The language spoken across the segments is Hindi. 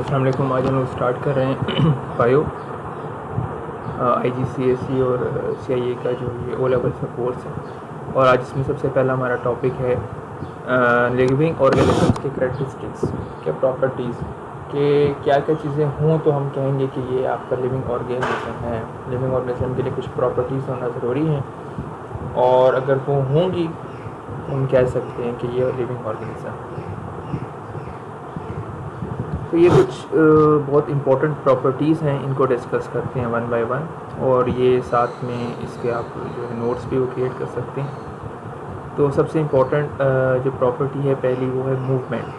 अस्सलाम वालेकुम। आज हम लोग स्टार्ट कर रहे हैं बायो IGCSE और CIA का जो ये ओ लेवल का कोर्स है। और आज इसमें सबसे पहला हमारा टॉपिक है लिविंग ऑर्गेनिजम्स के कैरेक्टरिस्टिक्स के प्रॉपर्टीज़ कि क्या क्या चीज़ें हों तो हम कहेंगे कि ये आपका लिविंग ऑर्गेनिज्म है। लिविंग ऑर्गेनिज्म के लिए कुछ प्रॉपर्टीज़ होना ज़रूरी हैं और अगर वो होंगी तो हम कह सकते हैं कि ये लिविंग ऑर्गेनिज्म। तो ये कुछ बहुत इम्पोर्टेंट प्रॉपर्टीज़ हैं, इनको डिस्कस करते हैं वन बाय वन और ये साथ में इसके आप जो है नोट्स भी वो क्रिएट कर सकते हैं। तो सबसे इम्पोर्टेंट जो प्रॉपर्टी है पहली वो है movement.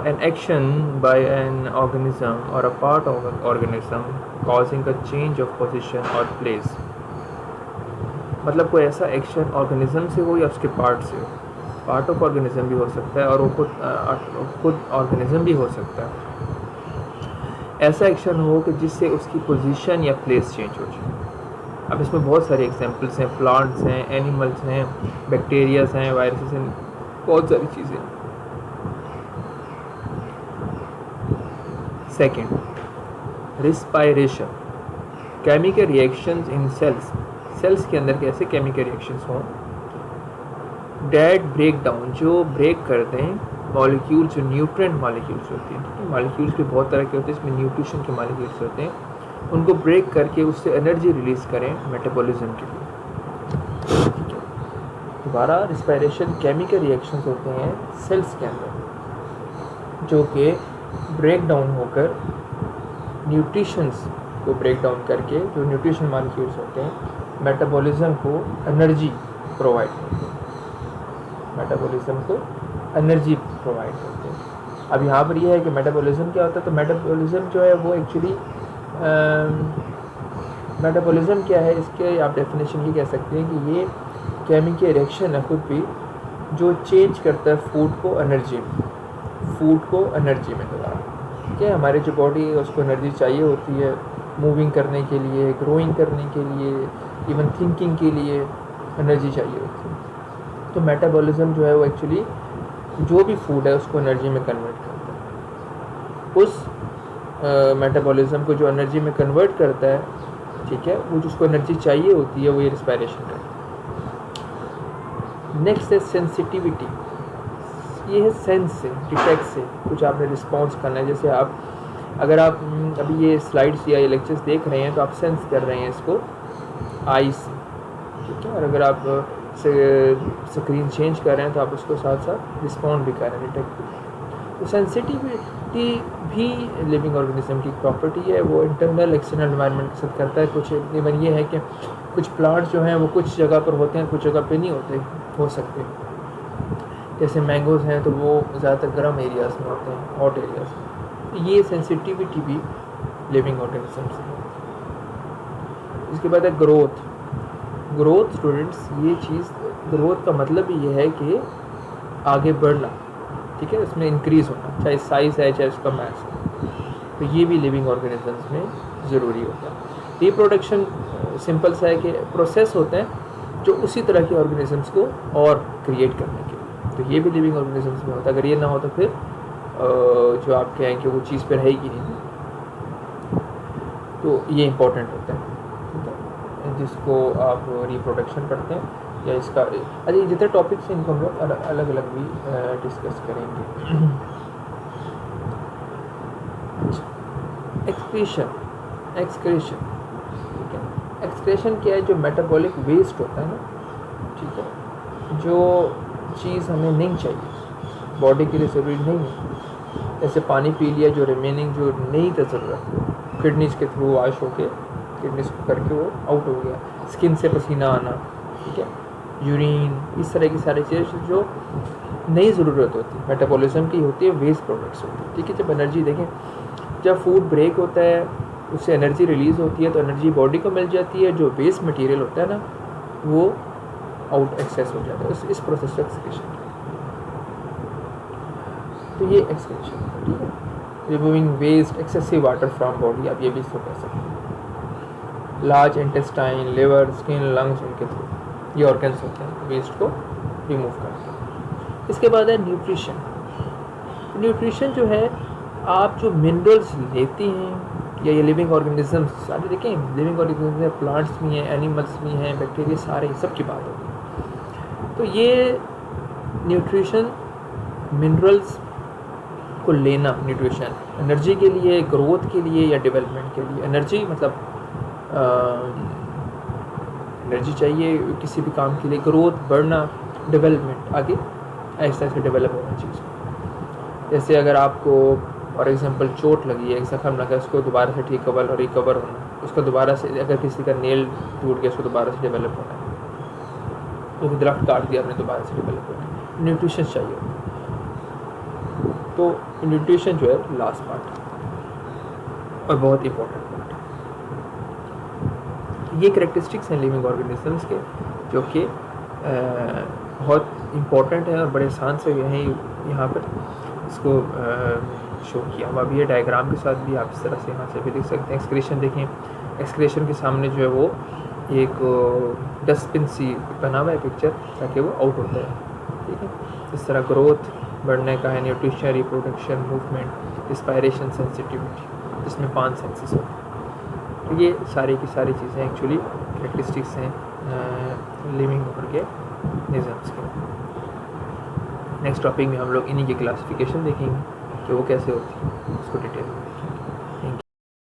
An action by an organism और a part of an organism causing a change of position और प्लेस। मतलब कोई ऐसा एक्शन ऑर्गेनिज्म से हो या उसके पार्ट से हो। पार्ट ऑफ ऑर्गेनिज्म भी हो सकता है और वो खुद ऑर्गेनिज्म भी हो सकता है। ऐसा एक्शन हो कि जिससे उसकी पोजीशन या प्लेस चेंज हो जाए। अब इसमें बहुत सारे एग्जांपल्स हैं, प्लांट्स हैं, एनिमल्स हैं, बैक्टीरियाज हैं, वायरसेस हैं, बहुत सारी चीज़ें। Second, respiration. Chemical reactions in cells के अंदर कैसे केमिकल रिएक्शंस हों डेट ब्रेक डाउन, जो ब्रेक करते हैं मॉलिक्यूल, जो न्यूट्रिएंट मॉलिक्यूल्स होते हैं। ठीक है, मॉलिक्यूल्स भी बहुत तरह के होते हैं, इसमें न्यूट्रिशन के मॉलिक्यूल्स होते हैं, उनको ब्रेक करके उससे एनर्जी रिलीज़ करें मेटाबॉलिज्म के लिए। ठीक है, दोबारा रिस्पायरेशन केमिकल रिएक्शंस होते हैं सेल्स के अंदर जो कि ब्रेक डाउन होकर न्यूट्रिशंस को ब्रेक डाउन करके, जो न्यूट्रिशन मॉलिक्यूल्स होते हैं, मेटाबॉलिज्म को एनर्जी प्रोवाइड करते हैं, मेटाबॉलिज्म को एनर्जी प्रोवाइड करते हैं। अब यहाँ पर यह है कि मेटाबॉलिज्म क्या होता है। तो मेटाबॉलिज्म जो है वो एक्चुअली मेटाबॉलिज्म क्या है, इसके आप डेफिनेशन ये कह सकते हैं कि ये केमिकल रिएक्शन है खुद भी जो चेंज करता है फूड को एनर्जी में दोबारा। ठीक है, हमारे जो बॉडी है उसको एनर्जी चाहिए होती है मूविंग करने के लिए, ग्रोइंग करने के लिए, इवन थिंकिंग के लिए एनर्जी चाहिए होती है। तो मेटाबॉलिज्म जो है वो एक्चुअली जो भी फूड है उसको एनर्जी में कन्वर्ट करता है। उस मेटाबॉलिज्म को जो एनर्जी में कन्वर्ट करता है, ठीक है, वो जिसको एनर्जी चाहिए होती है वो ये रिस्पायरेशन है। नेक्स्ट है सेंसिटिविटी। ये है सेंस से, डिटेक्ट से कुछ आपने रिस्पॉन्स करना है। जैसे आप अगर आप अभी ये स्लाइड्स या ये लेक्चर्स देख रहे हैं तो आप सेंस कर रहे हैं इसको आई से। ठीक है, और अगर आप स्क्रीन चेंज कर रहे हैं तो आप उसको साथ साथ रिस्पॉन्ड भी कर रहे हैं, डिटेक्ट भी। तो सेंसिटिविटी भी लिविंग ऑर्गेनिज्म की प्रॉपर्टी है। वो इंटरनल एक्सटर्नल एनवायरनमेंट के साथ करता है। कुछ इवन ये है कि कुछ प्लांट्स जो हैं वो कुछ जगह पर होते हैं, कुछ जगह पे नहीं हो सकते। जैसे मैंगोज़ हैं तो वो ज़्यादातर गर्म एरियाज़ में होते हैं, हॉट एरियाज़ में। ये सेंसिटिविटी भी लिविंग ऑर्गेनिज्म से है। इसके बाद है ग्रोथ स्टूडेंट्स। ये चीज़ ग्रोथ का मतलब ये है कि आगे बढ़ना, ठीक है, इसमें इंक्रीज़ होना, चाहे साइज़ है चाहे उसका मास है। तो ये भी लिविंग ऑर्गेनिजम्स में ज़रूरी होता है। रिप्रोडक्शन सिंपल सा है कि प्रोसेस होते हैं जो उसी तरह के ऑर्गेनिजम्स को और क्रिएट करने के लिए, तो ये भी लिविंग ऑर्गेनिजम्स में होता है। अगर ये ना हो तो फिर जो आप कहें कि वो चीज़ पर रहेगी नहीं। तो ये इम्पोर्टेंट होता है, जिसको आप रिप्रोडक्शन पढ़ते हैं या इसका। अच्छा, ये जितने टॉपिक्स हैं इनको हम लोग अलग अलग भी डिस्कस करेंगे। एक्सक्रीशन, ठीक है। एक्सक्रीशन क्या है? जो मेटाबॉलिक वेस्ट होता है ना, ठीक है, जो चीज़ हमें नहीं चाहिए, बॉडी के लिए ज़रूरी नहीं है। जैसे पानी पी लिया, जो रिमेनिंग जो नहीं था ज़रूरत, किडनीज के थ्रू वॉश होके किडनीज को करके वो आउट हो गया। स्किन से पसीना आना, ठीक है, यूरिन, इस तरह की सारी चीज़ें जो नई ज़रूरत होती है मेटाबॉलिज्म की होती है, वेस्ट प्रोडक्ट्स होती है। ठीक है, जब एनर्जी देखें, जब फूड ब्रेक होता है उससे एनर्जी रिलीज़ होती है तो एनर्जी बॉडी को मिल जाती है। जो वेस्ट मटेरियल होता है ना वो आउट एक्सेस हो जाता है, इस प्रोसेस को एक्सक्रीशन। तो ये एक्सक्रीशन है, ठीक है। Removing waste, excessive water from body, आप ये भी इसको कह सकते हैं। Large intestine, liver, skin, lungs, इनके थ्रू ये ऑर्गन्स होते हैं वेस्ट को रिमूव करते हैं। इसके बाद है न्यूट्रिशन। न्यूट्रिशन जो है, आप जो मिनरल्स लेते हैं या ये लिविंग ऑर्गेनिजम्स सारे देखें, लिविंग ऑर्गेनिज्म प्लांट्स भी हैं, एनिमल्स भी हैं, बैक्टीरिया, सारे सब की बात होगी। तो ये न्यूट्रिशन मिनरल्स को लेना, न्यूट्रिशन एनर्जी के लिए, ग्रोथ के लिए या डेवलपमेंट के लिए। एनर्जी मतलब एनर्जी चाहिए किसी भी काम के लिए, ग्रोथ, बढ़ना, डेवलपमेंट, आगे ऐसे ऐसे डेवलप होना चीज़। जैसे अगर आपको फॉर एग्जांपल चोट लगी है, एक जख्म लगा, उसको दोबारा से ठीक और रिकवर होना, उसका दोबारा से, अगर किसी का नेल टूट गया उसको दोबारा से डेवलप होना है, वो दरख्त काट दिया आपने, दोबारा से डेवलप होना है, न्यूट्रिशन चाहिए। तो न्यूट्रिशन जो है लास्ट पार्ट और बहुत इंपॉर्टेंट पार्ट। ये करैक्टरिस्टिक्स हैं लिविंग ऑर्गेनिजम्स के जो कि बहुत इम्पोर्टेंट है और बड़े आसान से हैं यहाँ पर इसको शो किया हुआ भी है डायग्राम के साथ भी। आप इस तरह से यहाँ से भी देख सकते हैं। एक्सक्रीशन देखें, एक्सक्रीशन के सामने जो है वो एक डस्टबिन सी बना हुआ है पिक्चर, ताकि वो आउट होता है, ठीक है। इस तरह ग्रोथ बढ़ने का है, nutrition, reproduction, movement, respiration, sensitivity, जिसमें 5 सेंसेस होते हैं। तो ये सारी की सारी चीज़ें एक्चुअली करैक्टरिस्टिक्स हैं लिविंग ऑर्गेनिजम्स के। नेक्स्ट टॉपिक में हम लोग इन्हीं की क्लासिफिकेशन देखेंगे कि वो कैसे होती है, उसको डिटेल में।